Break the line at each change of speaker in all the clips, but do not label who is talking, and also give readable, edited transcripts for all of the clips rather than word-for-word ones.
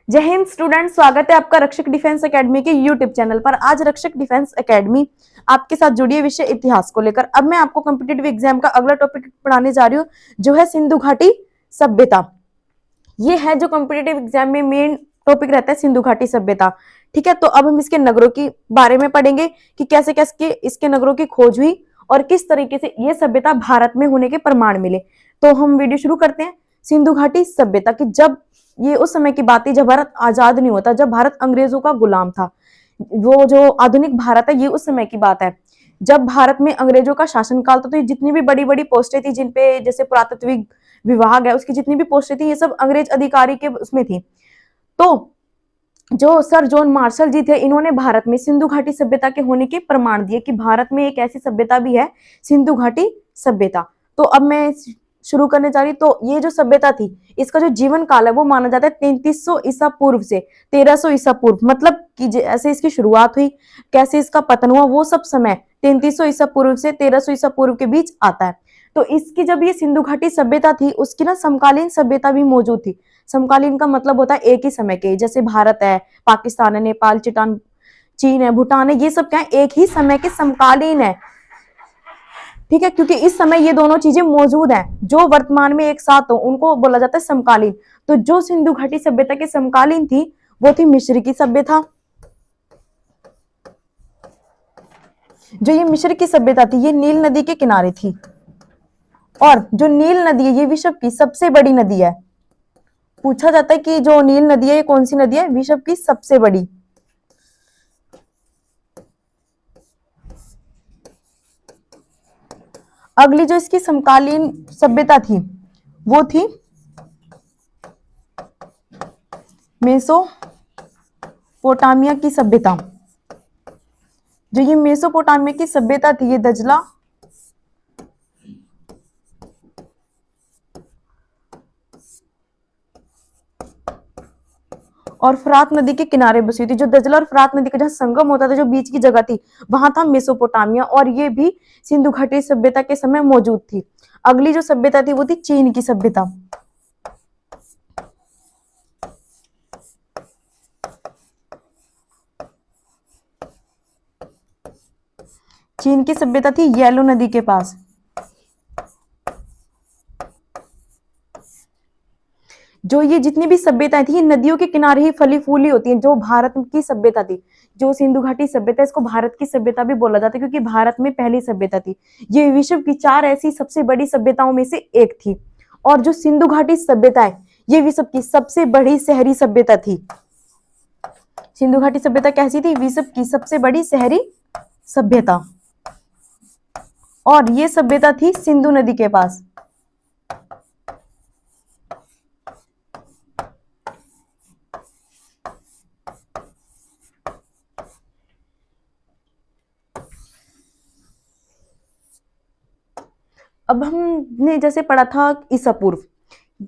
जय हिंद स्टूडेंट, स्वागत है आपका रक्षक डिफेंस एकेडमी के यूट्यूब चैनल पर। आज रक्षक डिफेंस एकेडमी आपके साथ जुड़ी है विषय इतिहास को लेकर। अब मैं आपको कॉम्पिटिटिव एग्जाम का अगला टॉपिक पढ़ाने जा रही हूँ, जो है सिंधु घाटी सभ्यता। ये है जो कॉम्पिटिटिव एग्जाम में मेन टॉपिक रहता है, सिंधु घाटी सभ्यता। ठीक है, तो अब हम इसके नगरों के बारे में पढ़ेंगे कि कैसे कैसे इसके नगरों की खोज हुई और किस तरीके से ये सभ्यता भारत में होने के प्रमाण मिले। तो हम वीडियो शुरू करते हैं। सिंधु घाटी सभ्यता की, जब ये उस समय की बात है जब भारत आजाद नहीं होता, जब भारत अंग्रेजों का गुलाम था। वो जो आधुनिक भारत है, ये उस समय की बात है जब भारत में अंग्रेजों का शासनकाल था। तो ये जितनी भी बड़ी बड़ी पोस्टें थी, जिनपे जैसे पुरातत्विक विभाग है, उसकी जितनी भी पोस्टें थी, ये सब अंग्रेज अधिकारी के उसमें थी। तो जो सर जॉन मार्शल जी थे, इन्होंने भारत में सिंधु घाटी सभ्यता के होने के प्रमाण दिए कि भारत में एक ऐसी सभ्यता भी है, सिंधु घाटी सभ्यता। तो अब मैं शुरू करने जा रही। तो ये जो सभ्यता थी, इसका जो जीवन काल है वो माना जाता है 3300 ईसा पूर्व से 1300 ईसा पूर्व। मतलब कि जैसे इसकी शुरुआत हुई, कैसे इसका पतन हुआ, वो सब समय 3300 ईसा पूर्व से 1300 ईसा पूर्व के बीच आता है। तो इसकी जब ये सिंधु घाटी सभ्यता थी, उसकी ना समकालीन सभ्यता भी मौजूद थी। समकालीन का मतलब होता है एक ही समय के, जैसे भारत है, पाकिस्तान है, नेपाल, चीन है, भूटान है, ये सब क्या है, एक ही समय के समकालीन है। ठीक है, क्योंकि इस समय ये दोनों चीजें मौजूद हैं जो वर्तमान में एक साथ हो, उनको बोला जाता है समकालीन। तो जो सिंधु घाटी सभ्यता के समकालीन थी, वो थी मिस्र की सभ्यता। जो ये मिस्र की सभ्यता थी, ये नील नदी के किनारे थी। और जो नील नदी है, ये विश्व की सबसे बड़ी नदी है। पूछा जाता है कि जो नील नदी है, ये कौन सी नदी है, विश्व की सबसे बड़ी। अगली जो इसकी समकालीन सभ्यता थी, वो थी मेसोपोटामिया की सभ्यता। जो ये मेसोपोटामिया की सभ्यता थी, ये दजला और फरात नदी के किनारे बसी थी। जो दजला और फरात नदी का जहां संगम होता था, जो बीच की जगह थी, वहां था मेसोपोटामिया। और ये भी सिंधु घाटी सभ्यता के समय मौजूद थी। अगली जो सभ्यता थी, वो थी चीन की सभ्यता। चीन की सभ्यता थी येलो नदी के पास। जो ये जितनी भी सभ्यताएं थी, ये नदियों के किनारे ही फली फूली होती हैं। जो भारत की सभ्यता थी, जो सिंधु घाटी सभ्यता, इसको भारत की सभ्यता भी बोला जाता है, क्योंकि भारत में पहली सभ्यता थी। ये विश्व की 4 ऐसी सबसे बड़ी सभ्यताओं में से एक थी। और जो सिंधु घाटी सभ्यता है, ये विश्व की सबसे बड़ी शहरी सभ्यता थी। सिंधु घाटी सभ्यता कैसी थी? विश्व की सबसे बड़ी शहरी सभ्यता। और ये सभ्यता थी सिंधु नदी के पास। अब हमने जैसे पढ़ा था ईसा पूर्व,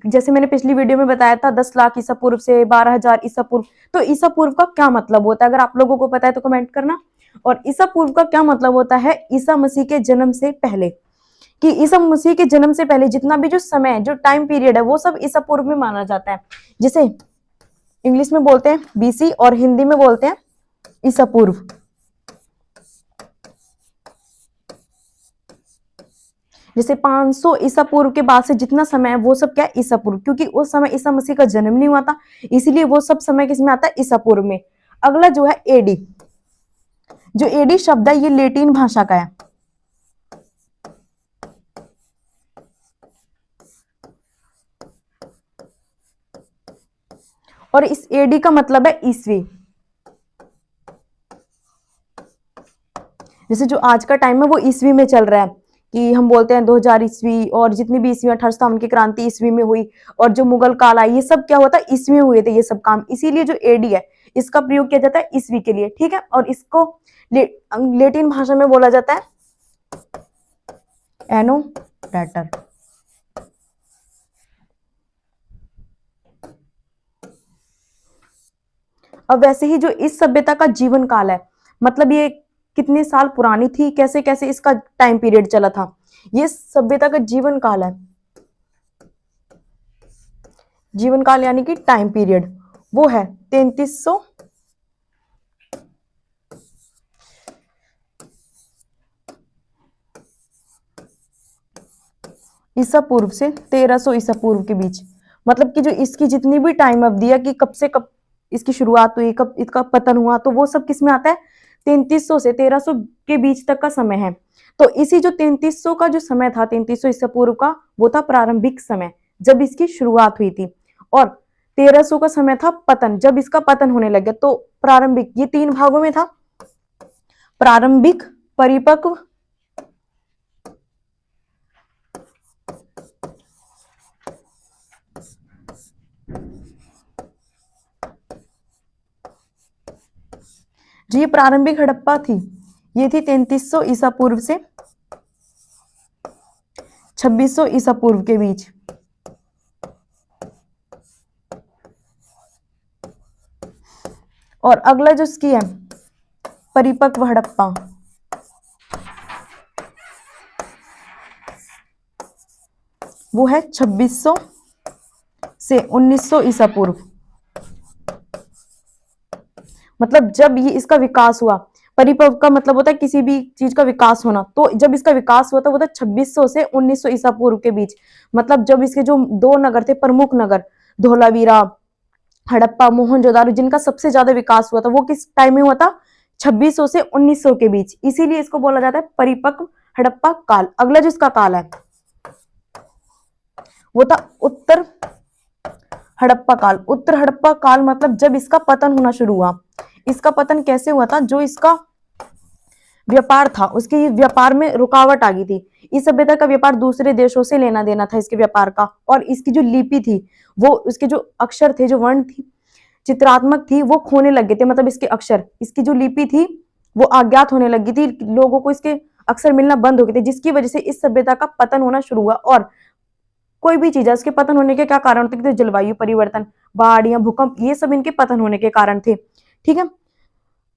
जैसे मैंने पिछली वीडियो में बताया था 10 लाख ईसा पूर्व से 12,000 ईसा पूर्व। तो ईसा पूर्व का क्या मतलब होता है? अगर आप लोगों को पता है तो कमेंट करना। और ईसा पूर्व का क्या मतलब होता है? ईसा मसीह के जन्म से पहले। कि ईसा मसीह के जन्म से पहले जितना भी जो समय, जो टाइम पीरियड है, वो सब ईसा पूर्व में माना जाता है। जिसे इंग्लिश में बोलते हैं बीसी और हिंदी में बोलते हैं ईसा पूर्व। जैसे 500 ईसा पूर्व के बाद से जितना समय है, वो सब क्या है? ईसा पूर्व। क्योंकि उस समय ईसा मसीह का जन्म नहीं हुआ था, इसीलिए वो सब समय किसमें आता है? ईसा पूर्व में। अगला जो है एडी। जो एडी शब्द है, ये लेटिन भाषा का है। और इस एडी का मतलब है ईस्वी। जैसे जो आज का टाइम है, वो ईस्वी में चल रहा है। कि हम बोलते हैं 2000 ईस्वी, और जितनी भी ईस्वी 1857 की क्रांति ईस्वी में हुई, और जो मुगल काल आई, ये सब क्या होता है? ईस्वी में हुए थे ये सब काम। इसीलिए जो एडी है, इसका प्रयोग किया जाता है ईस्वी के लिए। ठीक है, और इसको लेटिन भाषा में बोला जाता है एनो डैटर। अब वैसे ही जो इस सभ्यता का जीवन काल है, मतलब ये कितने साल पुरानी थी, कैसे कैसे इसका टाइम पीरियड चला था, ये सभ्यता का जीवन काल है। जीवन काल यानी कि टाइम पीरियड, वो है 3300 ईसा पूर्व से 1300 ईसा पूर्व के बीच। मतलब कि जो इसकी जितनी भी टाइम अवधि है कि कब से कब इसकी शुरुआत हुई, कब इसका पतन हुआ, तो वो सब किसमें आता है, 3300 से 1300 के बीच तक का समय है। तो इसी जो 3300 का जो समय था, 3300 ईसा पूर्व का, वो था प्रारंभिक समय जब इसकी शुरुआत हुई थी, और 1300 का समय था पतन, जब इसका पतन होने लग गया। तो प्रारंभिक ये 3 भागों में था, प्रारंभिक, परिपक्व, जो ये प्रारंभिक हड़प्पा थी, ये थी 3300 ईसा पूर्व से 2600 ईसा पूर्व के बीच। और अगला जो इसकी है परिपक्व हड़प्पा, वो है 2600 से 1900 ईसा पूर्व। मतलब जब ये इसका विकास हुआ, परिपक्व का मतलब होता है किसी भी चीज का विकास होना, तो जब इसका विकास हुआ था वो था 2600 से 1900 ईसा पूर्व के बीच। मतलब जब इसके जो 2 नगर थे, प्रमुख नगर, धोलावीरा, हड़प्पा, मोहनजोदारो, जिनका सबसे ज्यादा विकास हुआ था, वो किस टाइम में हुआ था, 2600 से 1900 के बीच। इसीलिए इसको बोला जाता है परिपक्व हड़प्पा काल। अगला जो इसका काल है वो था उत्तर हड़प्पा काल। उत्तर हड़प्पा काल मतलब जब इसका पतन होना शुरू हुआ। इसका पतन कैसे हुआ था, जो इसका व्यापार था उसके व्यापार में रुकावट आ गई थी। इस सभ्यता का व्यापार दूसरे देशों से लेना देना था इसके व्यापार का, और इसकी जो लिपि थी, वो उसके जो अक्षर थे, जो वर्ण थी, चित्रात्मक थी, वो खोने लग गए थे। मतलब इसके अक्षर, इसकी जो लिपि थी वो अज्ञात होने लगी थी, लोगों को इसके अक्षर मिलना बंद हो गए थे, जिसकी वजह से इस सभ्यता का पतन होना शुरू हुआ। और कोई भी चीज है उसके पतन होने के क्या कारण होते थे, जलवायु परिवर्तन, बाढ़ या भूकंप, ये सब इनके पतन होने के कारण थे। ठीक है।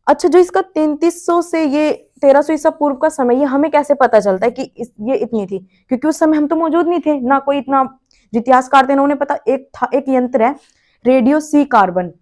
अच्छा, जो इसका 3300 से ये 1300 ईसा पूर्व का समय, ये हमें कैसे पता चलता है कि ये इतनी थी, क्योंकि उस समय हम तो मौजूद नहीं थे, ना कोई इतना, जो इतिहासकार थे ना उन्हें पता। एक था, एक यंत्र है रेडियो सी कार्बन।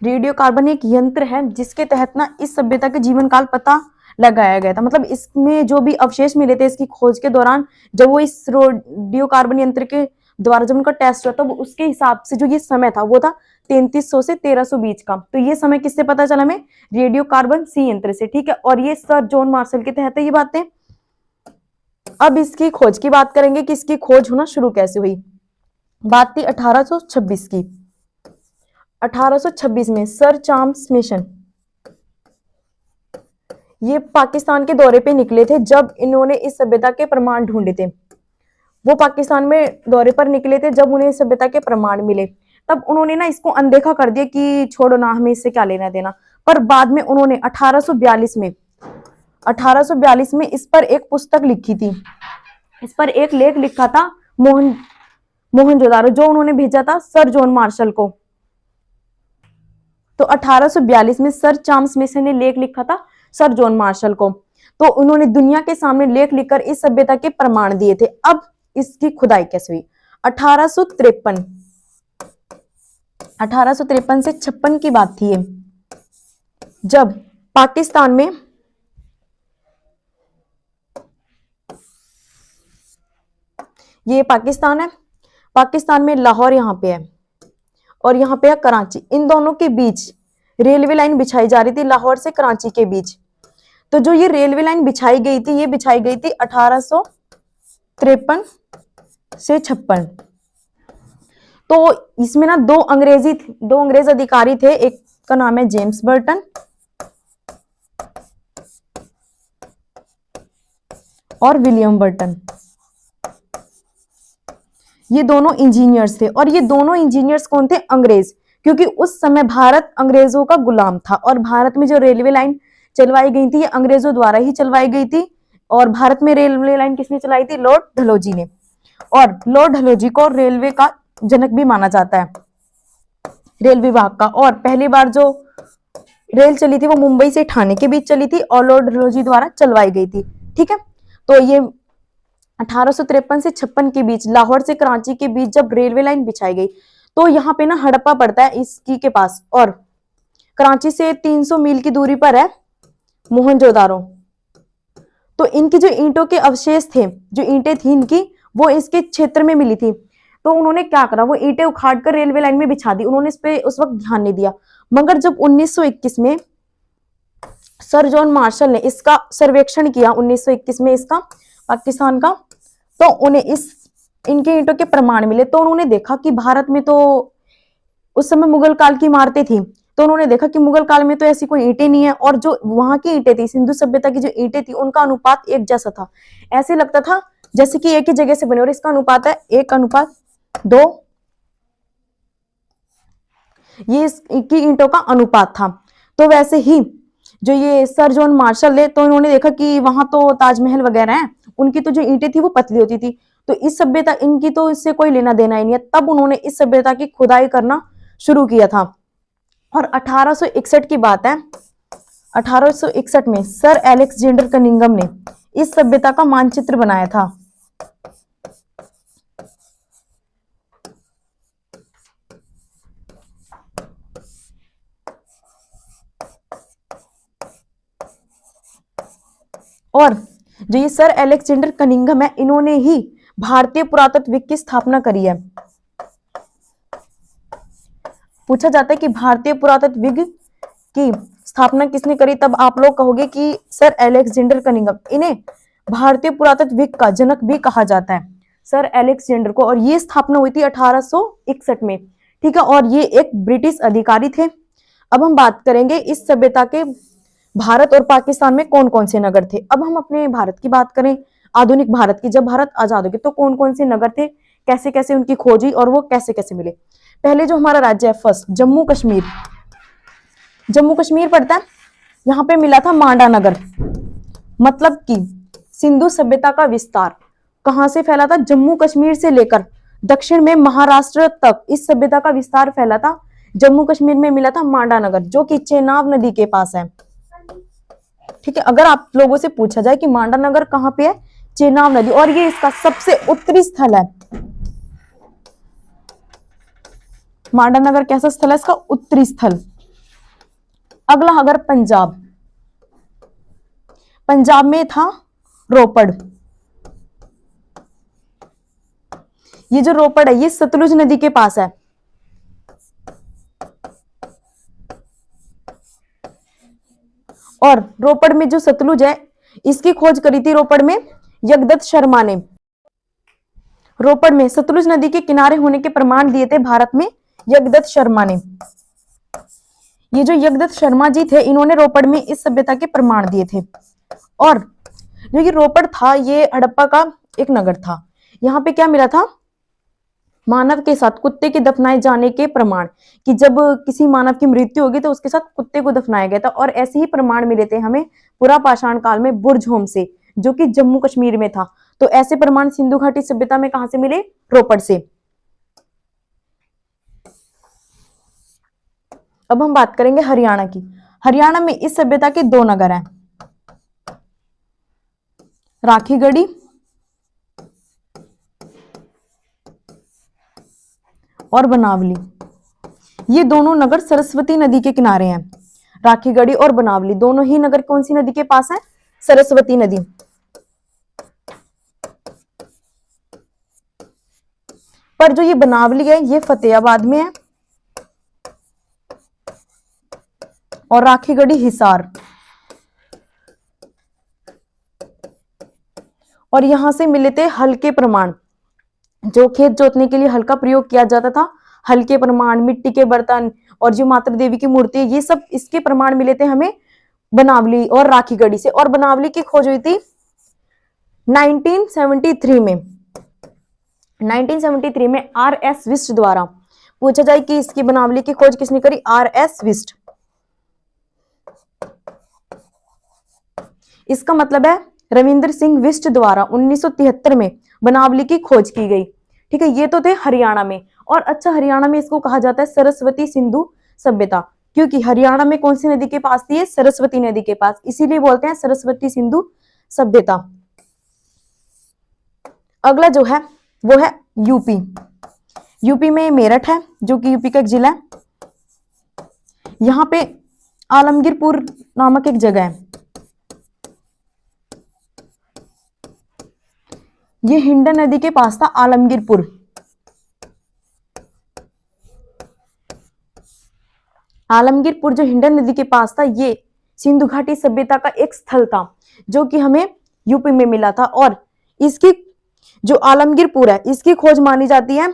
रेडियो कार्बन एक यंत्र है जिसके तहत ना इस सभ्यता के जीवन काल पता लगाया गया था। मतलब इसमें जो भी अवशेष मिले थे इसकी खोज के दौरान, जब वो इस रेडियो कार्बन यंत्र के द्वारा जब उनका टेस्ट हुआ, तो उसके हिसाब से जो ये समय था वो था 3300 से 1300 बीच का। तो ये समय किससे पता चला हमें, रेडियो कार्बन सी यंत्र से। ठीक है। और ये सर जॉन मार्शल के तहत है ये बातें। अब इसकी खोज की बात करेंगे कि इसकी खोज होना शुरू कैसे हुई। बात थी 1826 की। 1826 में सर चार्ल्स मिशन ये पाकिस्तान के दौरे पे निकले थे, जब इन्होंने इस सभ्यता के प्रमाण ढूंढे थे। वो पाकिस्तान में दौरे पर निकले थे जब उन्हें इस सभ्यता के प्रमाण मिले, तब उन्होंने ना इसको अनदेखा कर दिया कि छोड़ो ना, हमें इससे क्या लेना देना। पर बाद में उन्होंने 1842 में इस पर एक पुस्तक लिखी थी, इस पर एक लेख लिखा था मोहनजोदारो, जो उन्होंने भेजा था सर जॉन मार्शल को। तो 1842 में सर चार्ल्स मिशन ने लेख लिखा था सर जॉन मार्शल को। तो उन्होंने दुनिया के सामने लेख लिखकर इस सभ्यता के प्रमाण दिए थे। अब इसकी खुदाई कैसे हुई, 1853 से 56 की बात थी ये, जब पाकिस्तान में ये पाकिस्तान है, पाकिस्तान में लाहौर यहाँ पे है और यहाँ पे है कराची, इन दोनों के बीच रेलवे लाइन बिछाई जा रही थी, लाहौर से कराची के बीच। तो जो ये रेलवे लाइन बिछाई गई थी, ये बिछाई गई थी 1853 से 56। तो इसमें ना दो अंग्रेज अधिकारी थे, एक का नाम है जेम्स बर्टन और विलियम बर्टन। ये दोनों इंजीनियर्स थे, और ये दोनों इंजीनियर्स कौन थे, अंग्रेज, क्योंकि उस समय भारत अंग्रेजों का गुलाम था और भारत में जो रेलवे लाइन चलवाई गई थी ये अंग्रेजों द्वारा ही चलवाई गई थी। और भारत में रेलवे लाइन किसने चलाई थी, लॉर्ड डलहौजी ने। और लॉर्ड डलहौजी को रेलवे का जनक भी माना जाता है, रेल विभाग का। और पहली बार जो रेल चली थी वो मुंबई से ठाणे के बीच चली थी और लॉर्ड डलहौजी द्वारा चलवाई गई थी। ठीक है, तो ये 1853 से 56 के बीच लाहौर से कराची के बीच जब रेलवे लाइन बिछाई गई, तो यहाँ पे ना हड़प्पा पड़ता है इसकी के पास, और कराची से 300 मील की दूरी पर है मोहनजोदारो। तो इनकी जो ईंटों के अवशेष थे, जो ईंटें थी इनकी, वो इसके क्षेत्र में मिली थी। तो उन्होंने क्या करा, वो ईंटें उखाड़ कर रेलवे लाइन में बिछा दी। उन्होंने इस पे उस वक्त ध्यान नहीं दिया, मगर जब 1921 में सर जॉन मार्शल ने इसका सर्वेक्षण किया, 1921 में इसका पाकिस्तान का, तो उन्हें इनके ईंटों के प्रमाण मिले। तो उन्होंने देखा कि भारत में तो उस समय मुगल काल की इमारतें थी, तो उन्होंने देखा कि मुगल काल में तो ऐसी कोई ईंटें नहीं है, और जो वहां की ईंटें थी, सिंधु सभ्यता की जो ईंटें थी, उनका अनुपात एक जैसा था। ऐसे लगता था जैसे कि एक ही जगह से बने, और इसका अनुपात है 1:2। ये इसकी ईंटों का अनुपात था। तो वैसे ही जो ये सर जॉन मार्शल ने, तो उन्होंने देखा कि वहां तो ताजमहल वगैरह हैं, उनकी तो जो ईंटें थी वो पतली होती थी, तो इस सभ्यता, इनकी तो इससे कोई लेना देना ही नहीं है। तब उन्होंने इस सभ्यता की खुदाई करना शुरू किया था। और 1861 की बात है, 1861 में सर अलेक्जेंडर कनिंघम ने इस सभ्यता का मानचित्र बनाया था। और जो ये सर अलेक्जेंडर कनिंघम है, इन्होंने ही भारतीय पुरातत्व की स्थापना करी है। पूछा जाता है कि भारतीय पुरातत्व की स्थापना किसने करी, तब आप लोग कहोगे कि सर अलेक्जेंडर कनिंघम। इन्हें भारतीय पुरातत्व का जनक भी कहा जाता है, सर अलेक्जेंडर को। और ये स्थापना हुई थी 1861 में। ठीक है, और ये एक ब्रिटिश अधिकारी थे। अब हम बात करेंगे इस सभ्यता के भारत और पाकिस्तान में कौन कौन से नगर थे। अब हम अपने भारत की बात करें, आधुनिक भारत की, जब भारत आजाद हो गया तो कौन कौन से नगर थे, कैसे कैसे उनकी खोजी और वो कैसे कैसे मिले। पहले जो हमारा राज्य है फर्स्ट, जम्मू कश्मीर। जम्मू कश्मीर पड़ता है, यहाँ पे मिला था मांडा नगर। मतलब कि सिंधु सभ्यता का विस्तार कहां से फैला था, जम्मू कश्मीर से लेकर दक्षिण में महाराष्ट्र तक इस सभ्यता का विस्तार फैला था। जम्मू कश्मीर में मिला था मांडा नगर, जो कि चेनाब नदी के पास है। ठीक है, अगर आप लोगों से पूछा जाए कि मांडा नगर कहां पे है, चेनाब नदी, और ये इसका सबसे उत्तरी स्थल है। मांडा नगर कैसा स्थल है, इसका उत्तरी स्थल। अगला अगर पंजाब, पंजाब में था रोपड़। ये जो रोपड़ है, ये सतलुज नदी के पास है। और रोपड़ में जो सतलुज है, इसकी खोज करी थी रोपड़ में जगदत्त शर्मा ने। रोपड़ में सतलुज नदी के किनारे होने के प्रमाण दिए थे भारत में जगदत्त शर्मा ने। ये जो जगदत्त शर्मा जी थे, इन्होंने रोपड़ में इस सभ्यता के प्रमाण दिए थे। और जो ये रोपड़ था, ये हड़प्पा का एक नगर था। यहाँ पे क्या मिला था, मानव के साथ कुत्ते के दफनाए जाने के प्रमाण, कि जब किसी मानव की मृत्यु होगी तो उसके साथ कुत्ते को दफनाया गया था। और ऐसे ही प्रमाण मिले थे हमें पुरा पाषाण काल में बुर्जहोम से, जो कि जम्मू कश्मीर में था। तो ऐसे प्रमाण सिंधु घाटी सभ्यता में कहां से मिले, रोपड़ से। अब हम बात करेंगे हरियाणा की। हरियाणा में इस सभ्यता के 2 नगर हैं, राखीगढ़ी और बनावली। ये दोनों नगर सरस्वती नदी के किनारे हैं। राखीगढ़ी और बनावली दोनों ही नगर कौन सी नदी के पास है, सरस्वती नदी। पर जो ये बनावली है, ये फतेहाबाद में है, और राखीगढ़ी हिसार। और यहां से मिले थे हल्के प्रमाण, जो खेत जोतने के लिए हल्का प्रयोग किया जाता था, हल्के प्रमाण, मिट्टी के बर्तन, और जो माता देवी की मूर्ति, ये सब इसके प्रमाण मिले थे हमें बनावली और राखीगढ़ी से। और बनावली की खोज हुई थी 1973 में। 1973 में R.S. विस्ट द्वारा। पूछा जाए कि इसकी बनावली की खोज किसने करी, R.S. विस्ट। इसका मतलब है रविंद्र सिंह विस्ट द्वारा 1973 में बनावली की खोज की गई। ठीक है, ये तो थे हरियाणा में। और अच्छा, हरियाणा में इसको कहा जाता है सरस्वती सिंधु सभ्यता। क्योंकि हरियाणा में कौन सी नदी के पास थी? सरस्वती नदी के पास, इसीलिए बोलते हैं सरस्वती सिंधु सभ्यता। अगला जो है वो है यूपी। यूपी में मेरठ है जो कि यूपी का एक जिला है। यहां पे आलमगीरपुर नामक एक जगह है। ये हिंडन नदी के पास था आलमगीरपुर। आलमगीरपुर जो हिंडन नदी के पास था, ये सिंधु घाटी सभ्यता का एक स्थल था जो कि हमें यूपी में मिला था। और इसकी जो आलमगीरपुर है, इसकी खोज मानी जाती है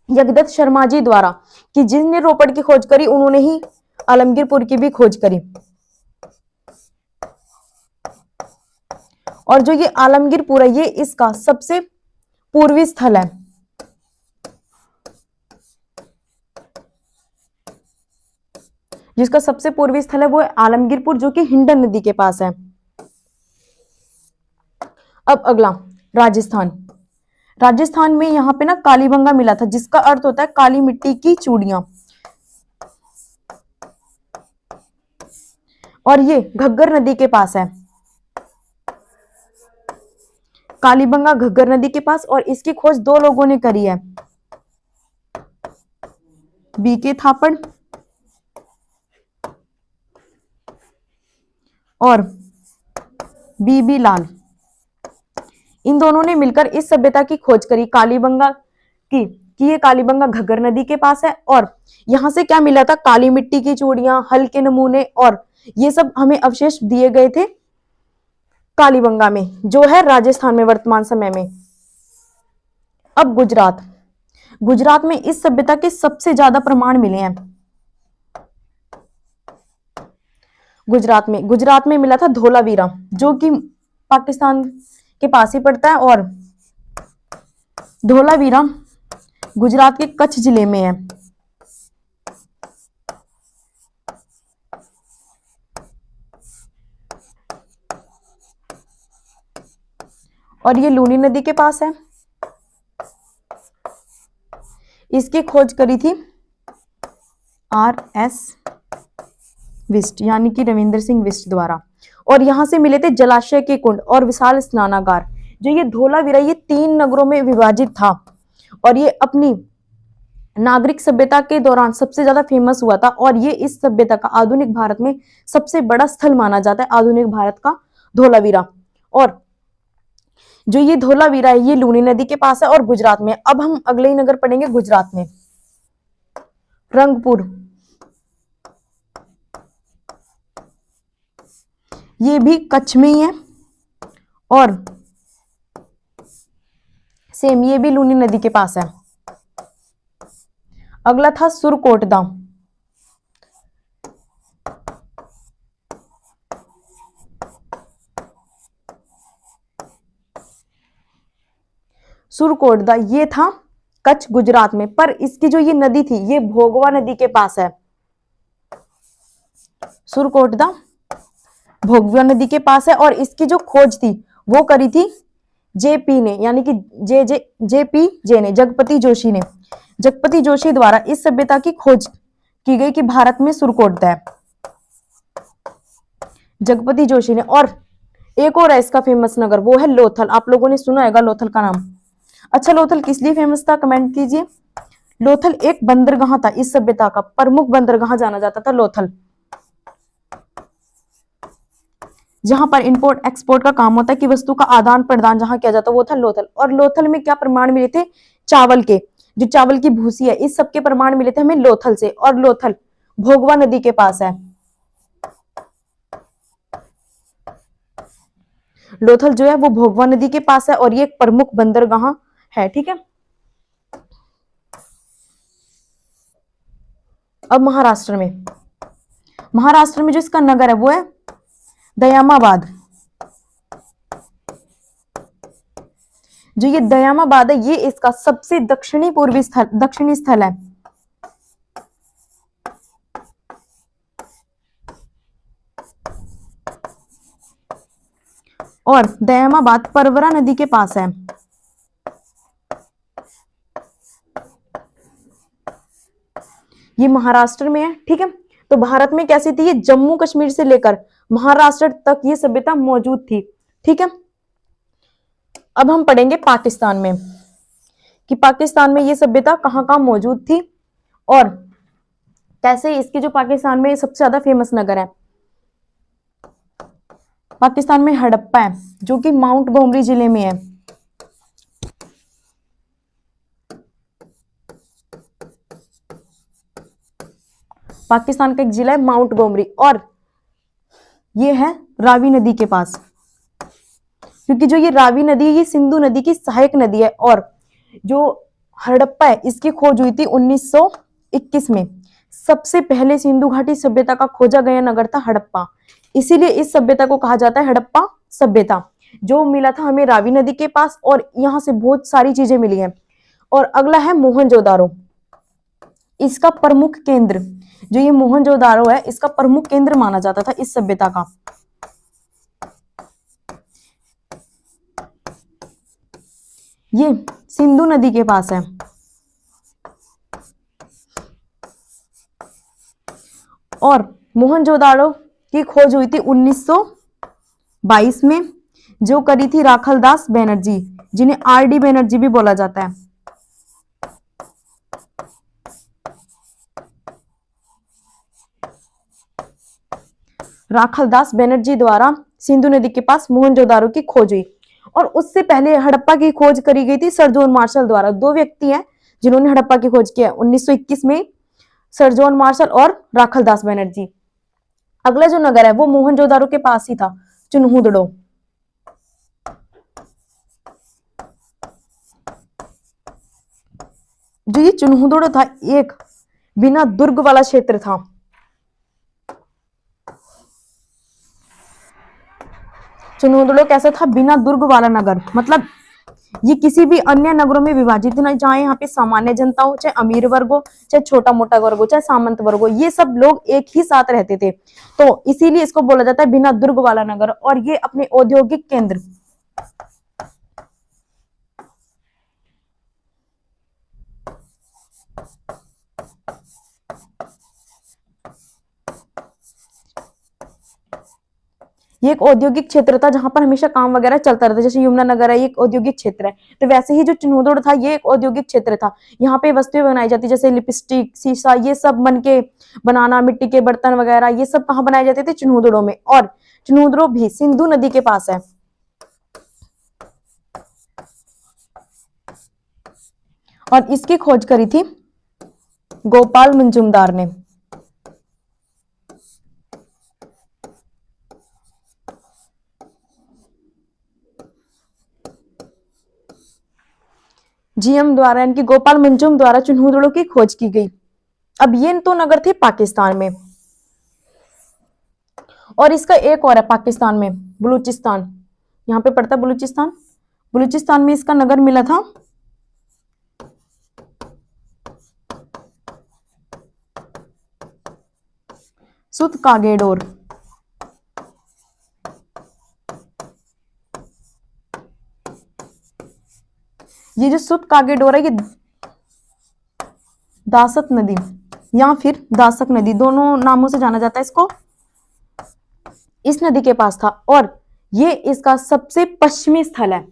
जगदत्त शर्मा जी द्वारा, कि जिसने रोपड़ की खोज करी उन्होंने ही आलमगीरपुर की भी खोज करी। और जो ये आलमगीरपुर है, ये इसका सबसे पूर्वी स्थल है। जिसका सबसे पूर्वी स्थल है वो है आलमगीरपुर, जो कि हिंडन नदी के पास है। अब अगला राजस्थान। राजस्थान में यहाँ पे ना कालीबंगा मिला था, जिसका अर्थ होता है काली मिट्टी की चूड़ियां। और ये घग्गर नदी के पास है। कालीबंगा घग्गर नदी के पास, और इसकी खोज दो लोगों ने करी है, बीके थापड़ और बीबी लाल। इन दोनों ने मिलकर इस सभ्यता की खोज करी कालीबंगा की, कि ये कालीबंगा घग्गर नदी के पास है। और यहां से क्या मिला था? काली मिट्टी की चूड़ियां, हल के नमूने, और ये सब हमें अवशेष दिए गए थे कालीबंगा में, जो है राजस्थान में वर्तमान समय में। अब गुजरात। गुजरात में इस सभ्यता के सबसे ज्यादा प्रमाण मिले हैं। गुजरात में मिला था धोलावीरा, जो कि पाकिस्तान के पास ही पड़ता है। और धोलावीरा गुजरात के कच्छ जिले में है। और ये लूनी नदी के पास है। इसकी खोज करी थी RS विस्ट, यानी कि रविंद्र सिंह विस्ट द्वारा। और यहां से मिले थे जलाशय के कुंड और विशाल स्नानागार। जो ये धोलावीरा, ये 3 नगरों में विभाजित था, और ये अपनी नागरिक सभ्यता के दौरान सबसे ज्यादा फेमस हुआ था। और ये इस सभ्यता का आधुनिक भारत में सबसे बड़ा स्थल माना जाता है, आधुनिक भारत का धोलावीरा। और जो ये धोलावीरा है, ये लूनी नदी के पास है और गुजरात में। अब हम अगले ही नगर पढ़ेंगे गुजरात में, रंगपुर। ये भी कच्छ में ही है, और सेम ये भी लूनी नदी के पास है। अगला था सुरकोटदा। सुरकोटदा ये था कच्छ गुजरात में, पर इसकी जो ये नदी थी, ये भोगवा नदी के पास है। सुरकोटदा भोगवा नदी के पास है, और इसकी जो खोज थी वो करी थी JP ने, यानी कि JP ने, जगपति जोशी ने। जगपति जोशी द्वारा इस सभ्यता की खोज की गई कि भारत में सुरकोटदा है, जगपति जोशी ने। और एक और है इसका फेमस नगर, वो है लोथल। आप लोगों ने सुना होगा लोथल का नाम। अच्छा, लोथल किस लिए फेमस था, कमेंट कीजिए। लोथल एक बंदरगाह था, इस सभ्यता का प्रमुख बंदरगाह जाना जाता था लोथल, जहां पर इंपोर्ट एक्सपोर्ट का काम होता है, कि वस्तु का आदान प्रदान जहां किया जाता, वो था लोथल। और लोथल में क्या प्रमाण मिले थे? चावल के, जो चावल की भूसी है, इस सब के प्रमाण मिले थे हमें लोथल से। और लोथल भोगवा नदी के पास है। लोथल जो है वो भोगवा नदी के पास है, और ये एक प्रमुख बंदरगाह है। ठीक है। अब महाराष्ट्र में, जो इसका नगर है वो है दयामाबाद। जो ये दयामाबाद है, ये इसका सबसे दक्षिणी स्थल है। और दयामाबाद परवरा नदी के पास है। ये महाराष्ट्र में है। ठीक है। तो भारत में कैसी थी, ये जम्मू कश्मीर से लेकर महाराष्ट्र तक ये सभ्यता मौजूद थी। ठीक है, अब हम पढ़ेंगे पाकिस्तान में कि पाकिस्तान में ये सभ्यता कहाँ कहाँ मौजूद थी और कैसे इसकी जो पाकिस्तान में सबसे ज्यादा फेमस नगर है, पाकिस्तान में हड़प्पा है जो कि माउंट गोमरी जिले में है। पाकिस्तान का एक जिला है माउंट गोमरी और ये है रावी नदी के पास, क्योंकि जो ये रावी नदी है ये सिंधु नदी की सहायक नदी है। और जो हड़प्पा है इसकी खोज हुई थी 1921 में। सबसे पहले सिंधु घाटी सभ्यता का खोजा गया नगर था हड़प्पा, इसीलिए इस सभ्यता को कहा जाता है हड़प्पा सभ्यता, जो मिला था हमें रावी नदी के पास और यहाँ से बहुत सारी चीजें मिली हैं। और अगला है मोहनजोदारो, इसका प्रमुख केंद्र, जो ये मोहनजोदारो है इसका प्रमुख केंद्र माना जाता था इस सभ्यता का। ये सिंधु नदी के पास है और मोहनजोदाड़ो की खोज हुई थी 1922 में, जो करी थी राखलदास बनर्जी, जिन्हें आर.डी. बनर्जी भी बोला जाता है। राखलदास बनर्जी द्वारा सिंधु नदी के पास मोहनजोदारो की खोज हुई। और उससे पहले हड़प्पा की खोज करी गई थी सर जॉन मार्शल द्वारा। दो व्यक्ति हैं जिन्होंने हड़प्पा की खोज किया 1921 में, सर जॉन मार्शल और राखलदास बनर्जी। अगला जो नगर है वो मोहनजोदारो के पास ही था, चुनहुदड़ो। जो ये चुनहुदड़ो था एक बिना दुर्ग वाला क्षेत्र था। चुनहुदड़ो कैसा था, बिना दुर्ग वाला नगर, मतलब ये किसी भी अन्य नगरों में विभाजित नहीं, जहां यहाँ पे सामान्य जनता हो, चाहे अमीर वर्ग हो, चाहे छोटा मोटा वर्ग हो, चाहे सामंत वर्ग हो, ये सब लोग एक ही साथ रहते थे। तो इसीलिए इसको बोला जाता है बिना दुर्ग वाला नगर। और ये अपने औद्योगिक केंद्र, ये एक औद्योगिक क्षेत्र था जहां पर हमेशा काम वगैरह चलता रहता है। जैसे यमुनानगर है, ये एक औद्योगिक क्षेत्र है, तो वैसे ही जो चुनहुदड़ था ये एक औद्योगिक क्षेत्र था। यहाँ पे वस्तुएं बनाई जाती, जैसे लिपस्टिक, शीशा, ये सब बन के बनाना, मिट्टी के बर्तन वगैरह, ये सब कहाँ बनाए जाते थे, चुनहुदड़ों में। और चुनहुदड़ो भी सिंधु नदी के पास है। और इसकी खोज करी थी गोपाल मंजुमदार ने। जीएम द्वारा, यानी कि गोपाल मंजुम द्वारा चुनहुदड़ो की खोज की गई। अब ये तो नगर थे पाकिस्तान में, और इसका एक और है पाकिस्तान में, बलूचिस्तान, यहाँ पे पड़ता है बलूचिस्तान। बलूचिस्तान में इसका नगर मिला था सुत कागेडोर। ये जो सुत कागेडोर है ये दासत नदी या फिर दासक नदी, दोनों नामों से जाना जाता है इसको, इस नदी के पास था। और ये इसका सबसे पश्चिमी स्थल है,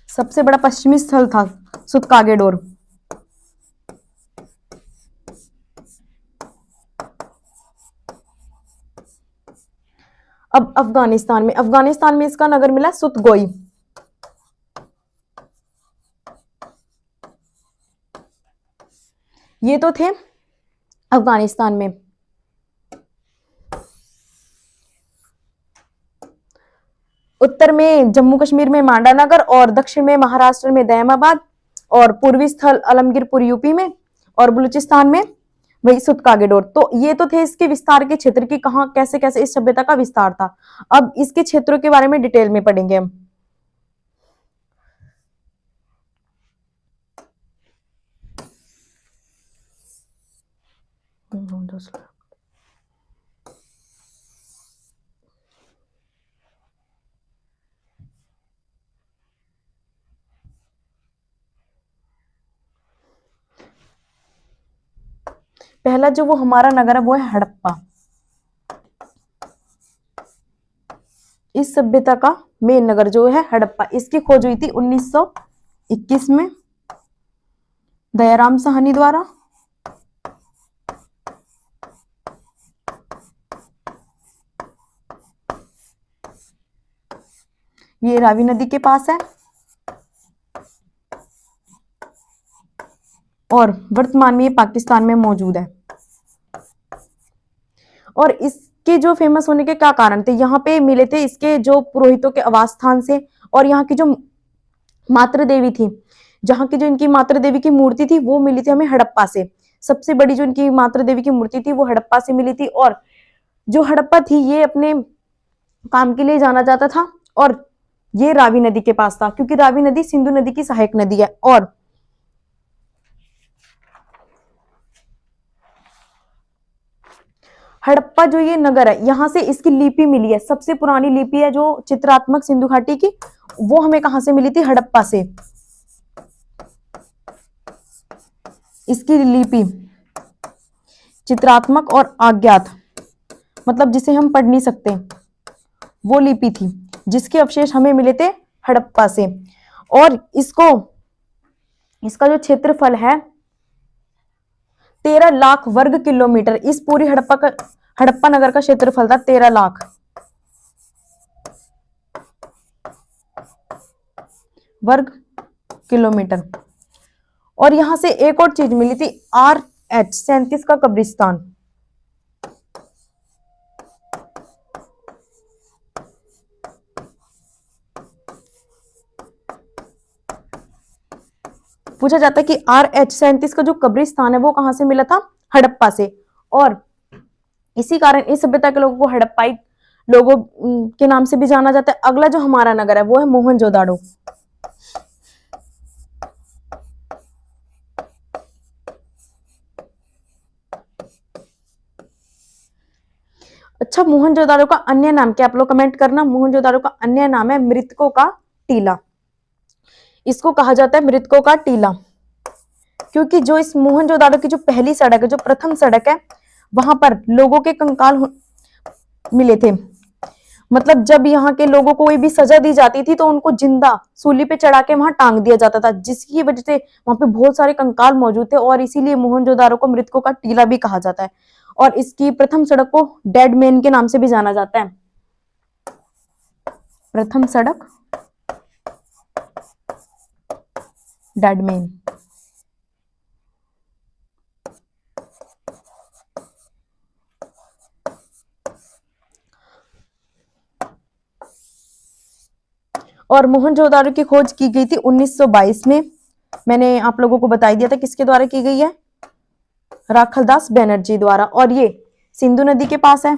सबसे बड़ा पश्चिमी स्थल था सुत कागेडोर। अब अफगानिस्तान में इसका नगर मिला सुतगोई। ये तो थे अफगानिस्तान में। उत्तर में जम्मू कश्मीर में मांडा नगर, और दक्षिण में महाराष्ट्र में दयामाबाद, और पूर्वी स्थल अलमगीरपुर यूपी में, और बलूचिस्तान में वही सुत कागेडोर। तो ये तो थे इसके विस्तार के क्षेत्र की, कहां कैसे कैसे इस सभ्यता का विस्तार था। अब इसके क्षेत्रों के बारे में डिटेल में पढ़ेंगे हम। पहला जो वो हमारा नगर है वो है हड़प्पा। इस सभ्यता का मेन नगर जो है हड़प्पा, इसकी खोज हुई थी 1921 में दयाराम साहनी द्वारा। ये रावी नदी के पास है और वर्तमान में ये पाकिस्तान में मौजूद है। और इसके जो फेमस होने के क्या कारण थे, यहाँ पे मिले थे इसके जो पुरोहितों के आवास स्थान से, और यहाँ की जो मातृ देवी थी, जहाँ की जो इनकी मातृ देवी की मूर्ति थी वो मिली थी हमें हड़प्पा से। सबसे बड़ी जो इनकी मातृ देवी की मूर्ति थी वो हड़प्पा से मिली थी। और जो हड़प्पा थी ये अपने काम के लिए जाना जाता था, और ये रावी नदी के पास था, क्योंकि रावी नदी सिंधु नदी की सहायक नदी है। और हड़प्पा जो ये नगर है, यहां से इसकी लिपि मिली है, सबसे पुरानी लिपि है जो चित्रात्मक सिंधु घाटी की, वो हमें कहां से मिली थी, हड़प्पा से। इसकी लिपि चित्रात्मक और अज्ञात, मतलब जिसे हम पढ़ नहीं सकते, वो लिपि थी, जिसके अवशेष हमें मिले थे हड़प्पा से। और इसका जो क्षेत्रफल है 13 लाख वर्ग किलोमीटर, इस पूरी हड़प्पा नगर का क्षेत्रफल था 13 लाख वर्ग किलोमीटर। और यहां से एक और चीज मिली थी, RH-37 का कब्रिस्तान। पूछा जाता है कि RH-37 का जो कब्रिस्तान है वो कहां से मिला था, हड़प्पा से। और इसी कारण इस सभ्यता के लोगों को हड़प्पाई लोगों के नाम से भी जाना जाता है। अगला जो हमारा नगर है वो है मोहनजोदाड़ो। अच्छा, मोहनजोदाड़ो का अन्य नाम क्या, आप लोग कमेंट करना। मोहनजोदाड़ो का अन्य नाम है मृतकों का टीला। इसको कहा जाता है मृतकों का टीला, क्योंकि जो इस मोहनजोदाड़ो की जो पहली सड़क है, जो प्रथम सड़क है, वहां पर लोगों के कंकाल मिले थे। मतलब जब यहाँ के लोगों को कोई भी सजा दी जाती थी तो उनको जिंदा सूली पे चढ़ा के वहां टांग दिया जाता था, जिसकी वजह से वहां पे बहुत सारे कंकाल मौजूद थे, और इसीलिए मोहनजोदाड़ो को मृतकों का टीला भी कहा जाता है। और इसकी प्रथम सड़क को डेड मैन के नाम से भी जाना जाता है। प्रथम सड़क डेड मैन। और मोहनजोदाड़ो की खोज की गई थी 1922 में। मैंने आप लोगों को बता दिया था किसके द्वारा की गई है, राखलदास बनर्जी द्वारा। और ये सिंधु नदी के पास है।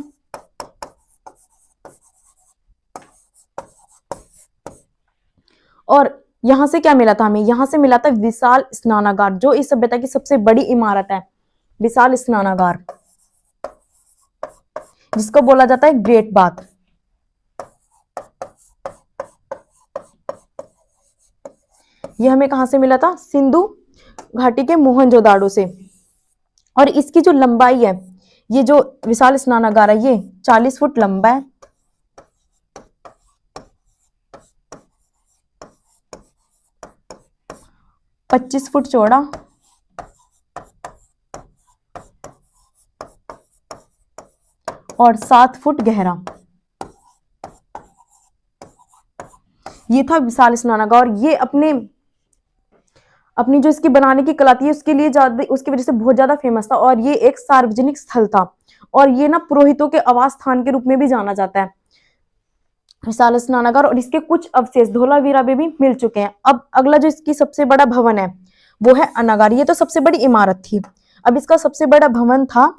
और यहां से क्या मिला था हमें, यहां से मिला था विशाल स्नानागार, जो इस सभ्यता की सबसे बड़ी इमारत है, विशाल स्नानागार, जिसको बोला जाता है ग्रेट बाथ। ये हमें कहां से मिला था, सिंधु घाटी के मोहनजोदाड़ो से। और इसकी जो लंबाई है, ये जो विशाल स्नानागार है, ये 40 फुट लंबा है, 25 फुट चौड़ा और 7 फुट गहरा। ये था विशाल स्नानागार। और ये अपनी जो इसकी बनाने की कला थी उसके लिए ज्यादा, उसकी वजह से बहुत ज्यादा फेमस था। और ये एक सार्वजनिक स्थल था, और ये ना पुरोहितों के आवास स्थान के रूप में भी जाना जाता है, विशाल स्नानागार। और इसके कुछ अवशेष धोलावीरा में भी मिल चुके हैं। अब अगला जो इसकी सबसे बड़ा भवन है वो है अन्नागार। ये तो सबसे बड़ी इमारत थी। अब इसका सबसे बड़ा भवन था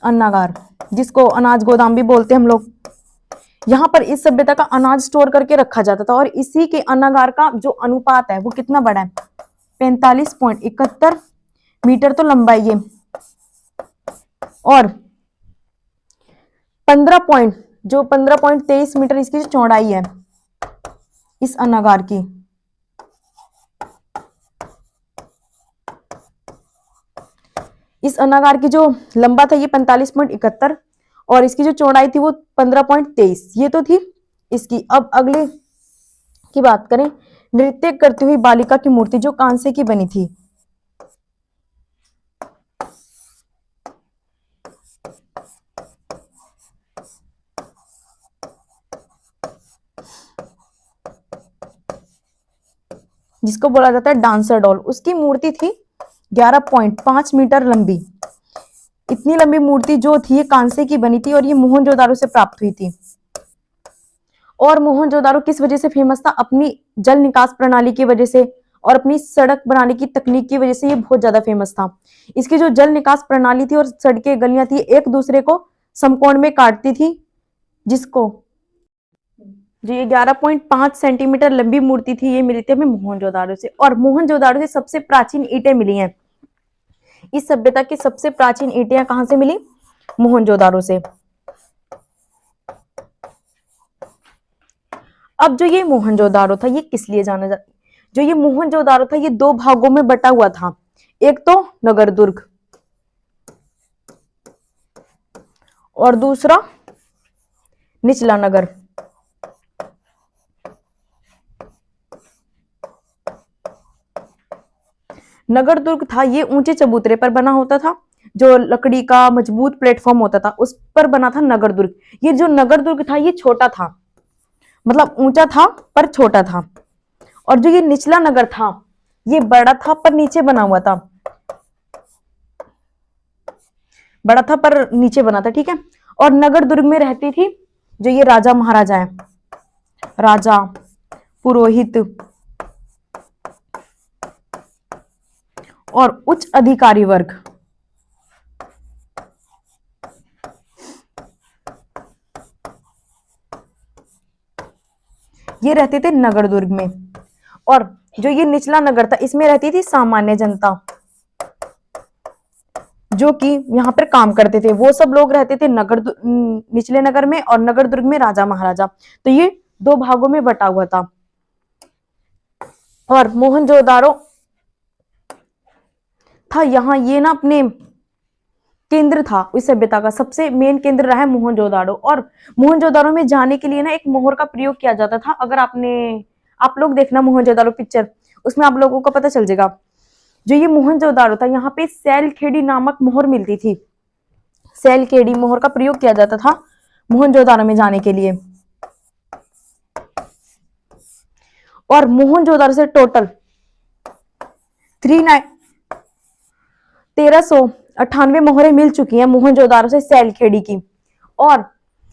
अन्नागार, जिसको अनाज गोदाम भी बोलते हैं हम लोग। यहाँ पर इस सभ्यता का अनाज स्टोर करके रखा जाता था। और इसी के अन्नागार का जो अनुपात है वो कितना बड़ा है, 45.71 मीटर तो लंबाई है, और 15.23 मीटर इसकी जो चौड़ाई है इस अन्नागार की। इस अनागार की जो लंबा था ये 45.71 और इसकी जो चौड़ाई थी वो 15.23। ये तो थी इसकी। अब अगले की बात करें, नृत्य करती हुई बालिका की मूर्ति जो कांसे की बनी थी। जिसको बोला जाता है डांसर डॉल, उसकी मूर्ति थी 11.5 मीटर लंबी। इतनी लंबी मूर्ति जो थी ये कांसे की बनी थी और ये मोहनजोदारो से प्राप्त हुई थी। और मोहनजोदारो किस वजह से फेमस था? अपनी जल निकास प्रणाली की वजह से और अपनी सड़क बनाने की तकनीक की वजह से ये बहुत ज्यादा फेमस था। इसकी जो जल निकास प्रणाली थी और सड़कें गलियां थी एक दूसरे को समकोण में काटती थी, जिसको जो ये 11.5 सेंटीमीटर लंबी मूर्ति थी ये मिली थी हमें मोहनजोदारो से। और मोहनजोदारो से सबसे प्राचीन ईंटें मिली हैं। इस सभ्यता की सबसे प्राचीन ईंटें कहां से मिली? मोहनजोदारो से। अब जो ये मोहनजोदारो था ये किस लिए जाना जाता? जो ये मोहनजोदारो था ये दो भागों में बटा हुआ था। एक तो नगर दुर्ग और दूसरा निचला नगर। नगर दुर्ग था ये ऊंचे चबूतरे पर बना होता था, जो लकड़ी का मजबूत प्लेटफॉर्म होता था उस पर बना था नगर दुर्ग। ये जो नगर दुर्ग था ये छोटा था, मतलब ऊंचा था पर छोटा था। और जो ये निचला नगर था ये बड़ा था पर नीचे बना हुआ था, बड़ा था पर नीचे बना था, ठीक है। और नगर दुर्ग में रहती थी जो ये राजा महाराजा है, राजा, पुरोहित और उच्च अधिकारी वर्ग। ये रहते थे नगर दुर्ग में। और जो ये निचला नगर था इसमें रहती थी सामान्य जनता, जो कि यहाँ पर काम करते थे। वो सब लोग रहते थे निचले नगर में और नगर दुर्ग में राजा महाराजा। तो ये दो भागों में बटा हुआ था। और मोहनजोदारो था यहाँ, ये ना अपने केंद्र था इस सभ्यता का, सबसे मेन केंद्र रहा है मोहनजोदारो। और मोहनजोदारो में जाने के लिए ना एक मोहर का प्रयोग किया जाता था। अगर आप लोग देखना मोहनजोदारो पिक्चर, उसमें आप लोगों को पता चल जाएगा। जो ये मोहनजोदारो था यहाँ पे सैलखेड़ी नामक मोहर मिलती थी। सैलखेड़ी मोहर का प्रयोग किया जाता था मोहनजोदारो में जाने के लिए। और मोहनजोदारो से टोटल 1398 मोहरें मिल चुकी हैं मोहनजोदारो से सैलखेड़ी की। और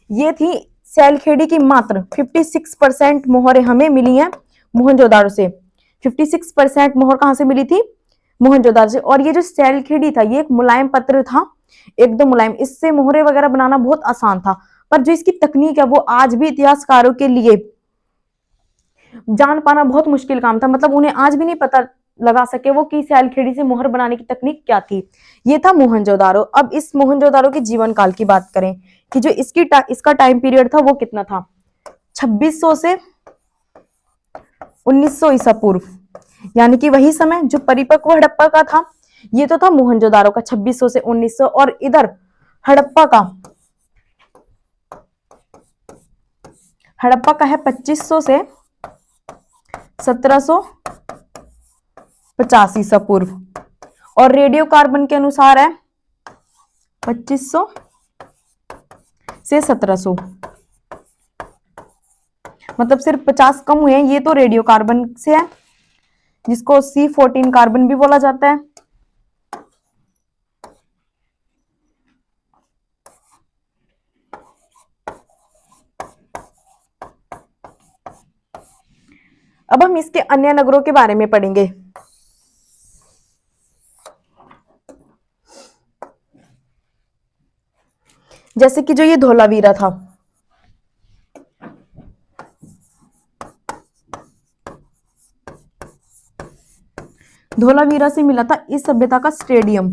ये थी सैलखेड़ी की मात्र 56% मोहरें हमें मिली हैं मोहनजोदारो से। 56% मोहर कहां से मिली थी? मोहनजोदारो से। और ये जो सैलखेड़ी था ये एक मुलायम पत्र था, एकदम मुलायम। इससे मोहरे वगैरह बनाना बहुत आसान था। पर जो इसकी तकनीक है वो आज भी इतिहासकारों के लिए जान पाना बहुत मुश्किल काम था। मतलब उन्हें आज भी नहीं पता लगा सके वो कि सैलखेड़ी से मोहर बनाने की तकनीक क्या थी। ये था मोहनजोदारो। अब इस मोहनजोदारो के जीवन काल की बात करें कि जो इसका टाइम पीरियड था वो कितना था? 2600 से 1900 ईसा पूर्व, यानी कि वही समय जो परिपक्व हड़प्पा का था। ये तो था मोहनजोदारो का 2600 से 1900। और इधर हड़प्पा का है 2500 से 1750 ईसा पूर्व। और रेडियो कार्बन के अनुसार है 2500 से 1700, मतलब सिर्फ 50 कम हुए हैं। ये तो रेडियो कार्बन से है जिसको C14 कार्बन भी बोला जाता है। अब हम इसके अन्य नगरों के बारे में पढ़ेंगे। जैसे कि जो ये धोलावीरा था, धोलावीरा से मिला था इस सभ्यता का स्टेडियम,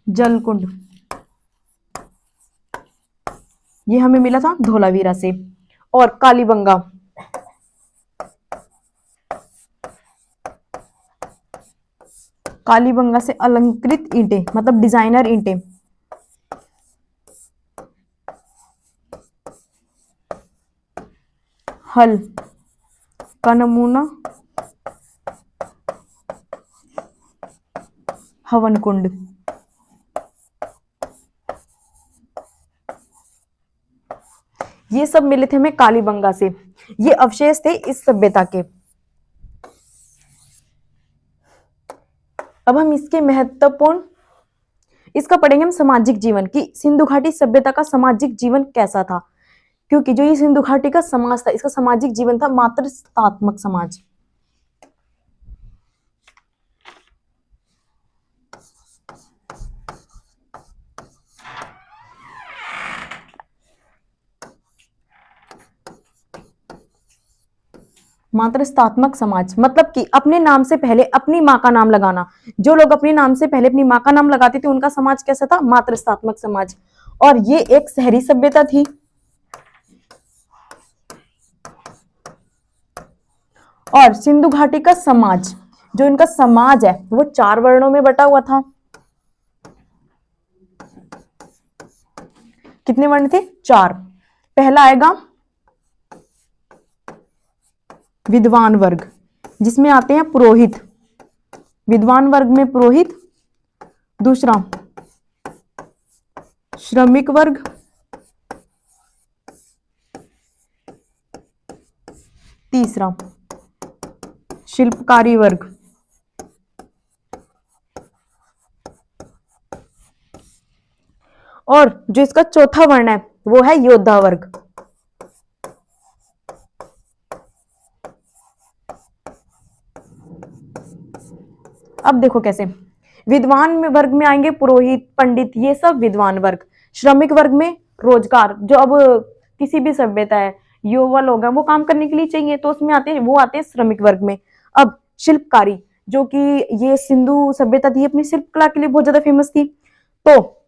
जलकुंड। ये हमें मिला था धोलावीरा से। और कालीबंगा, कालीबंगा से अलंकृत ईंटें मतलब डिजाइनर ईंटें। हल का नमूना हवन कुंड। ये सब मिले थे हमें कालीबंगा से, ये अवशेष थे इस सभ्यता के। अब हम इसके महत्वपूर्ण इसका पढ़ेंगे हम सामाजिक जीवन की, सिंधु घाटी सभ्यता का सामाजिक जीवन कैसा था, क्योंकि जो ये सिंधु घाटी का समाज था इसका सामाजिक जीवन था मातृत्वात्मक समाज। मातृत्वात्मक समाज मतलब कि अपने नाम से पहले अपनी माँ का नाम लगाना। जो लोग अपने नाम से पहले अपनी माँ का नाम लगाते थे उनका समाज कैसा था, मातृत्वात्मक समाज। और ये एक शहरी सभ्यता थी। और सिंधु घाटी का समाज, जो इनका समाज है वो 4 वर्णों में बटा हुआ था। कितने वर्ण थे, 4। पहला आएगा विद्वान वर्ग, जिसमें आते हैं पुरोहित, विद्वान वर्ग में पुरोहित। दूसरा श्रमिक वर्ग, तीसरा शिल्पकारी वर्ग, और जो इसका चौथा वर्ण है वो है योद्धा वर्ग। अब देखो कैसे, विद्वान वर्ग में आएंगे पुरोहित, पंडित, ये सब विद्वान वर्ग। श्रमिक वर्ग में रोजगार, जो अब किसी भी सभ्यता है युवा लोग हैं वो काम करने के लिए चाहिए तो उसमें आते हैं, वो आते हैं श्रमिक वर्ग में। अब शिल्पकारी, जो कि ये सिंधु सभ्यता थी अपनी शिल्पकला के लिए बहुत ज्यादा फेमस थी, तो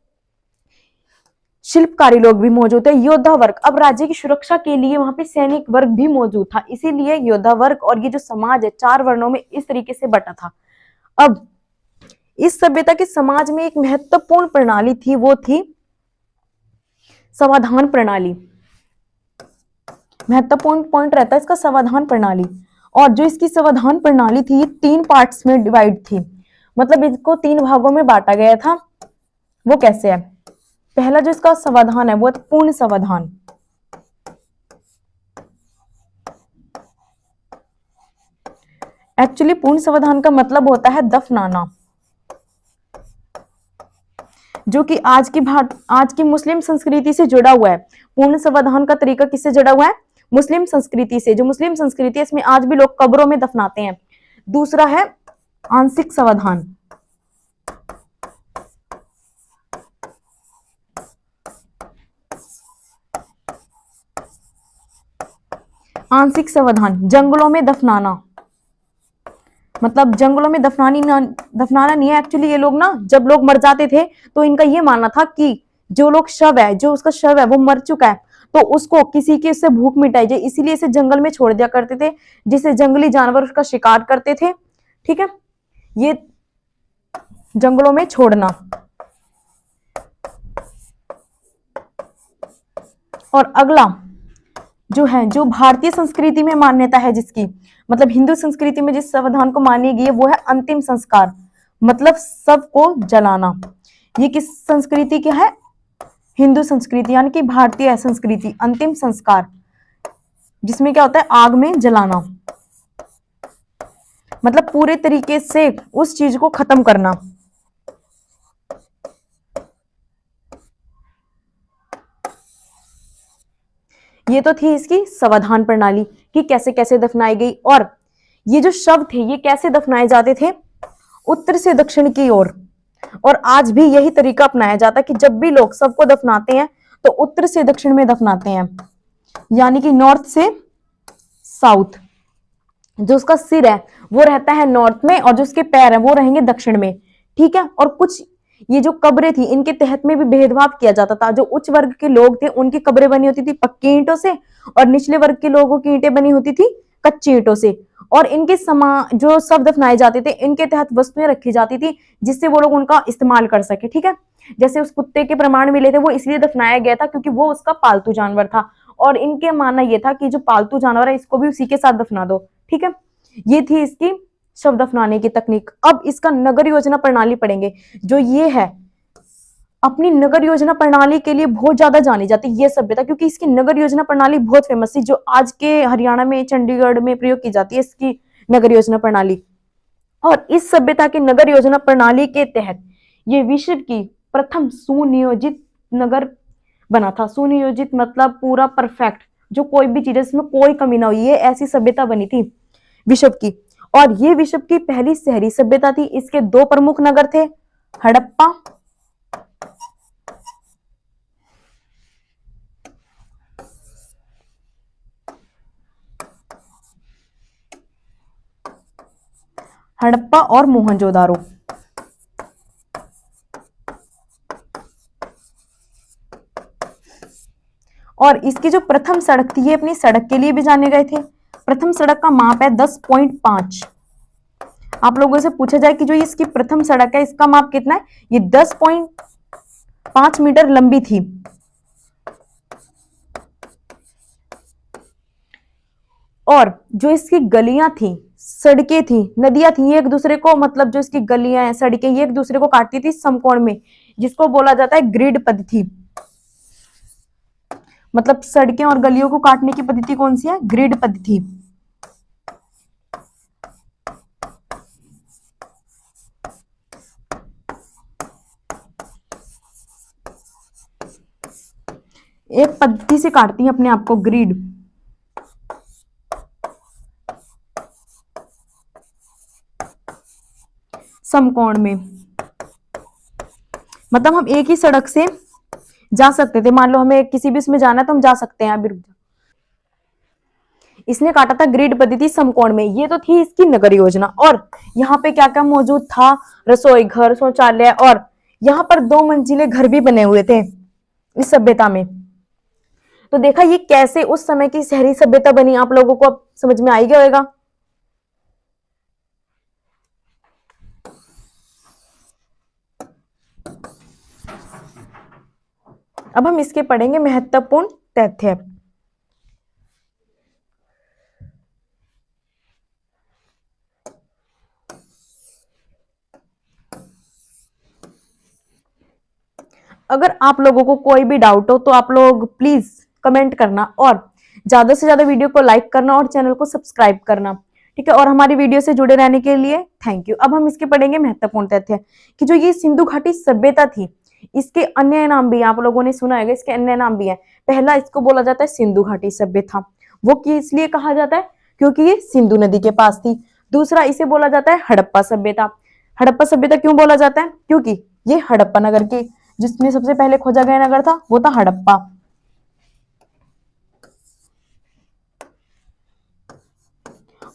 शिल्पकारी लोग भी मौजूद है। योद्धा वर्ग, अब राज्य की सुरक्षा के लिए वहां पे सैनिक वर्ग भी मौजूद था, इसीलिए योद्धा वर्ग। और ये जो समाज है 4 वर्णों में इस तरीके से बटा था। अब इस सभ्यता के समाज में एक महत्वपूर्ण प्रणाली थी, वो थी समाधान प्रणाली। महत्वपूर्ण पॉइंट रहता है इसका समाधान प्रणाली। और जो इसकी समाधान प्रणाली थी ये 3 पार्ट्स में डिवाइड थी, मतलब इसको 3 भागों में बांटा गया था। वो कैसे है, पहला जो इसका समाधान है वो है पूर्ण समाधान। एक्चुअली पूर्ण समाधान का मतलब होता है दफनाना, जो कि आज की मुस्लिम संस्कृति से जुड़ा हुआ है। पूर्ण समाधान का तरीका किससे जुड़ा हुआ है, मुस्लिम संस्कृति से। जो मुस्लिम संस्कृति है इसमें आज भी लोग कब्रों में दफनाते हैं। दूसरा है आंशिक समाधान। आंशिक समाधान जंगलों में दफनाना, मतलब जंगलों में दफनाना नहीं है। एक्चुअली ये लोग ना जब लोग मर जाते थे तो इनका ये मानना था कि जो लोग शव है, जो उसका शव है वो मर चुका है तो उसको किसी की उससे भूख मिटाई जाए, इसीलिए इसे जंगल में छोड़ दिया करते थे, जिससे जंगली जानवर उसका शिकार करते थे। ठीक है, ये जंगलों में छोड़ना। और अगला जो है, जो भारतीय संस्कृति में मान्यता है जिसकी, मतलब हिंदू संस्कृति में जिस समाधान को मानी गई है वो है अंतिम संस्कार, मतलब सबको जलाना। ये किस संस्कृति की है, हिंदू संस्कृति, यानी कि भारतीय संस्कृति। अंतिम संस्कार जिसमें क्या होता है, आग में जलाना, मतलब पूरे तरीके से उस चीज को खत्म करना। ये तो थी इसकी समाधान प्रणाली कि कैसे कैसे दफनाई गई। और ये जो शव थे ये कैसे दफनाए जाते थे, उत्तर से दक्षिण की ओर। और आज भी यही तरीका अपनाया जाता है कि जब भी लोग सबको दफनाते हैं तो उत्तर से दक्षिण में दफनाते हैं, यानी कि नॉर्थ से साउथ। जो उसका सिर है वो रहता है नॉर्थ में और जो उसके पैर है वो रहेंगे दक्षिण में। ठीक है, और कुछ ये जो कब्रें थी इनके तहत में भी भेदभाव किया जाता था। जो उच्च वर्ग के लोग थे उनकी कब्रें बनी होती थी पक्की ईंटों से, और निचले वर्ग के लोगों की ईंटें बनी होती थी कच्ची ईंटों से। और इनके जो शव दफनाए जाते थे, इनके तहत वस्तुएं रखी जाती थी जिससे वो लोग उनका इस्तेमाल कर सके। ठीक है, जैसे उस कुत्ते के प्रमाण मिले थे, वो इसलिए दफनाया गया था क्योंकि वो उसका पालतू जानवर था, और इनके मानना यह था कि जो पालतू जानवर है इसको भी उसी के साथ दफना दो। ठीक है, ये थी इसकी शव दफनाने की तकनीक। अब इसका नगर योजना प्रणाली पढ़ेंगे। जो ये है, अपनी नगर योजना प्रणाली के लिए बहुत ज्यादा जानी जाती है ये सभ्यता, क्योंकि इसकी नगर योजना प्रणाली बहुत फेमस थी, जो आज के हरियाणा में, चंडीगढ़ में प्रयोग की जाती है इसकी नगर योजना प्रणाली। और इस सभ्यता की नगर योजना प्रणाली के तहत ये विश्व की प्रथम सुनियोजित नगर बना था। सुनियोजित मतलब पूरा परफेक्ट, जो कोई भी चीज इसमें कोई कमी ना हुई, ये ऐसी सभ्यता बनी थी विश्व की। और ये विश्व की पहली शहरी सभ्यता थी। इसके दो प्रमुख नगर थे, हड़प्पा हड़प्पा और मोहनजोदारो। और इसकी जो प्रथम सड़क थी, ये अपनी सड़क के लिए भी जाने गए थे। प्रथम सड़क का माप है 10.5। आप लोगों से पूछा जाए कि जो इसकी प्रथम सड़क है इसका माप कितना है, ये 10.5 मीटर लंबी थी। और जो इसकी गलियां थी, सड़कें थी, नदियां थी, ये एक दूसरे को, मतलब जो इसकी गलियां हैं, सड़कें, ये एक दूसरे को काटती थी समकोण में, जिसको बोला जाता है ग्रिड पद्धति। मतलब सड़कें और गलियों को काटने की पद्धति कौन सी है, ग्रिड पद्धति। एक पद्धति से काटती है अपने आप को, ग्रिड। समकोण में, मतलब हम एक ही सड़क से जा सकते थे। मान लो हमें किसी भी उसमें जाना है तो हम जा सकते हैं। अभी रुक जाओ, इसने काटा था ग्रिड पद्धति समकोण में। ये तो थी इसकी नगर योजना। और यहाँ पे क्या क्या मौजूद था, रसोई घर, शौचालय, और यहाँ पर 2 मंजिले घर भी बने हुए थे इस सभ्यता में। तो देखा ये कैसे उस समय की शहरी सभ्यता बनी, आप लोगों को अब समझ में आ ही गया होगा। अब हम इसके पढ़ेंगे महत्वपूर्ण तथ्य। अगर आप लोगों को कोई भी डाउट हो तो आप लोग प्लीज कमेंट करना, और ज्यादा से ज्यादा वीडियो को लाइक करना और चैनल को सब्सक्राइब करना। ठीक है, और हमारी वीडियो से जुड़े रहने के लिए थैंक यू। अब हम इसके पढ़ेंगे महत्वपूर्ण तथ्य कि जो ये सिंधु घाटी सभ्यता थी, इसके अन्य नाम भी आप लोगों ने सुना होगा, इसके अन्य नाम भी है। पहला, इसको बोला जाता है सिंधु घाटी सभ्यता। वो किस लिए कहा जाता है, क्योंकि ये सिंधु नदी के पास थी। दूसरा, इसे बोला जाता है हड़प्पा सभ्यता। हड़प्पा सभ्यता क्यों बोला जाता है, क्योंकि ये हड़प्पा नगर की, जिसमें सबसे पहले खोजा गया नगर था वो था हड़प्पा।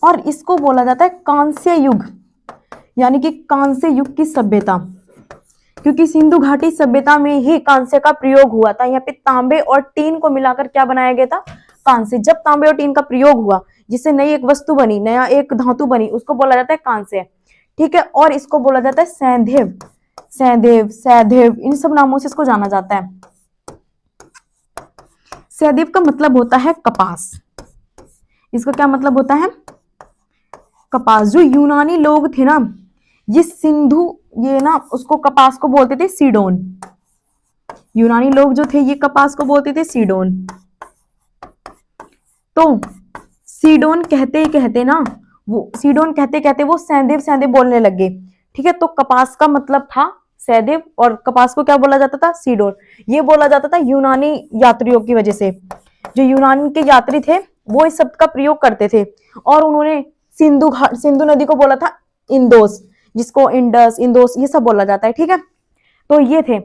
और इसको बोला जाता है कांस्य युग, यानी कि कांस्य युग की सभ्यता, क्योंकि सिंधु घाटी सभ्यता में ही कांस्य का प्रयोग हुआ था। यहाँ पे तांबे और टीन को मिलाकर क्या बनाया गया था, कांस्य। जब तांबे और टीन का प्रयोग हुआ, जिससे नई एक वस्तु बनी, नया एक धातु बनी, उसको बोला जाता है कांस्य। ठीक है, और इसको बोला जाता है सैंधव, सैंधव, सैधव, इन सब नामों से इसको जाना जाता है। सैधव का मतलब होता है कपास। इसका क्या मतलब होता है, कपास। जो यूनानी लोग थे ना, ये सिंधु, ये ना उसको कपास को बोलते थे सीडोन। यूनानी लोग जो थे ये कपास को बोलते थे सीडोन। तो सीडोन कहते ही कहते ना, वो सीडोन कहते कहते वो सैंधव सैंधव बोलने लगे। ठीक है, तो कपास का मतलब था सैंधव, और कपास को क्या बोला जाता था, सीडोन। ये बोला जाता था यूनानी यात्रियों की वजह से। जो यूनान के यात्री थे वो इस शब्द का प्रयोग करते थे, और उन्होंने सिंधु नदी को बोला था इंदोस, जिसको इंडस, इंदोस, ये सब बोला जाता है। ठीक है, तो ये थे।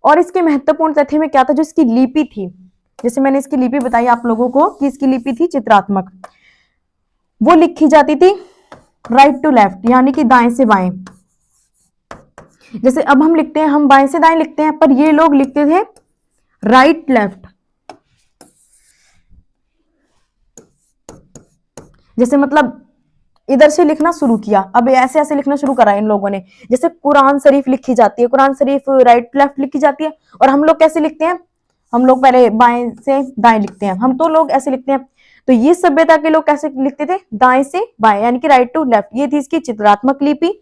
और इसके महत्वपूर्ण तथ्य में क्या था, जो इसकी लिपि थी, जैसे मैंने इसकी लिपि बताई आप लोगों को कि इसकी लिपि थी चित्रात्मक। वो लिखी जाती थी राइट टू लेफ्ट, यानी कि दाएं से बाएं। जैसे अब हम लिखते हैं, हम बाएं से दाएं लिखते हैं, पर ये लोग लिखते थे राइट लेफ्ट। जैसे मतलब इधर से लिखना शुरू किया, अब ऐसे ऐसे लिखना शुरू करा इन लोगों ने। जैसे कुरान शरीफ लिखी जाती है, कुरान शरीफ राइट लेफ्ट लिखी जाती है, और हम लोग कैसे लिखते हैं, हम लोग पहले बाएं से दाएं लिखते हैं, हम तो लोग ऐसे लिखते हैं। तो ये सभ्यता के लोग कैसे लिखते थे, दाएं से बाएं, यानी कि राइट टू लेफ्ट। ये थी इसकी चित्रात्मक लिपि।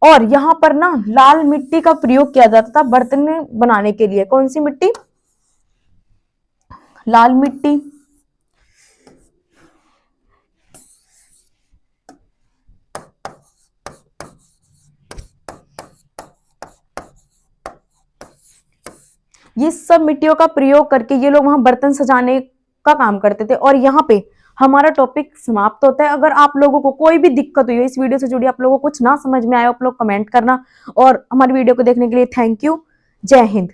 और यहाँ पर ना लाल मिट्टी का प्रयोग किया जाता था बर्तन बनाने के लिए। कौन सी मिट्टी, लाल मिट्टी। ये सब मिट्टियों का प्रयोग करके ये लोग वहां बर्तन सजाने का काम करते थे। और यहाँ पे हमारा टॉपिक समाप्त होता है। अगर आप लोगों को कोई भी दिक्कत हुई है इस वीडियो से जुड़ी, आप लोगों को कुछ ना समझ में आया, आप लोग कमेंट करना। और हमारी वीडियो को देखने के लिए थैंक यू। जय हिंद।